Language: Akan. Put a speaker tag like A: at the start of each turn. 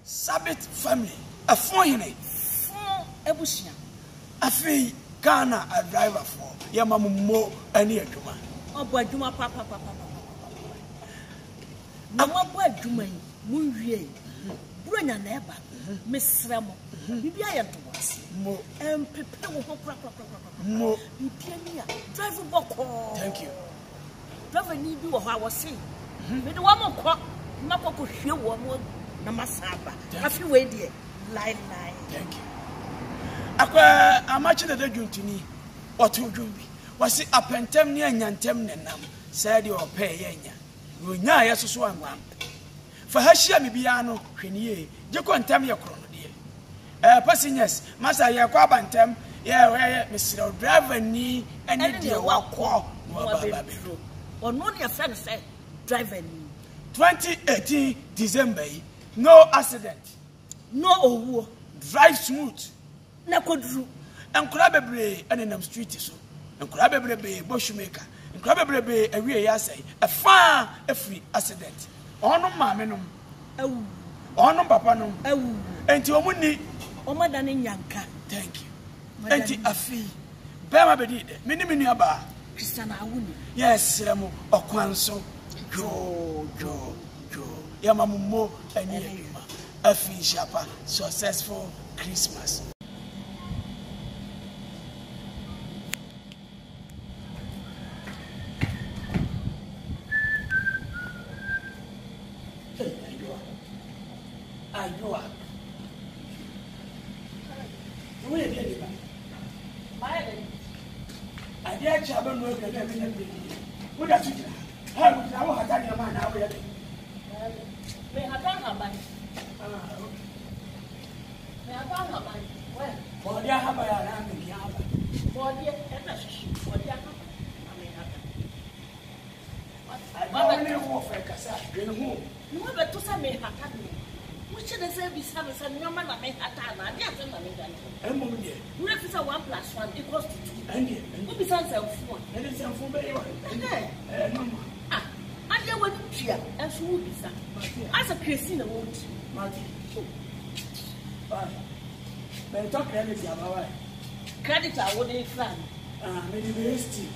A: Sabbath family. A phone.
B: Ebushia.
A: A fee, Ghana, a driver for Yamamu, any Juma.
B: Oh, boy, Juma, papa. Mama, boy, Juma, Munye, Bruna Neba, Miss Ramo, Bibi I to us.
A: More
B: and prepare
A: more.
B: Drive a book.
A: Thank you.
B: Drive need you or I was saying. With one more crop, Mako could hear one more Namasaba. A few way dear. Line.
A: Thank you. I'm much of the duty or two jumbi. Was it a pentem near Yantem Nenam? Said you pay Yenya. You know, yes, so one. For her, she may be ano, Queenie. You can't tell me your chrono, dear. Passengers, Master Yaquabantem, yeah, Mr. Driver knee, and then you walk or no, your friend said, driver knee. 2018 December, no accident,
B: no
A: drive smooth.
B: Nakodru
A: and Crabbe and in street so and Crabbe bushmaker and Crabbe a real yasay a far a free accident. On mamma, on papa, no, and to a money,
B: or Madame Yanka.
A: Thank you. And a fee. Bama bedid, many bar.
B: Christiana Wuni.
A: Yes, Ramo or Quanso. Joe, Yamamu and Yama. A fee shopper, successful Christmas. I dare Chabon work at every day. What does it? How would I have done your man now?
B: May I don't have money? May I don't have money? Well,
A: for the Hammer and the Yama. For the for the I only walk for a cassette. You never to say me have had me. Which should I say besides a number that may have time? I guess I'm a man. What is a 1 + 1 equals to 2? And besides, I'm and it's a full baby. Ah, I get what you and so would be some. As a Christina won't, Marty. But talk anything about credit. I wouldn't plan. Maybe very steep.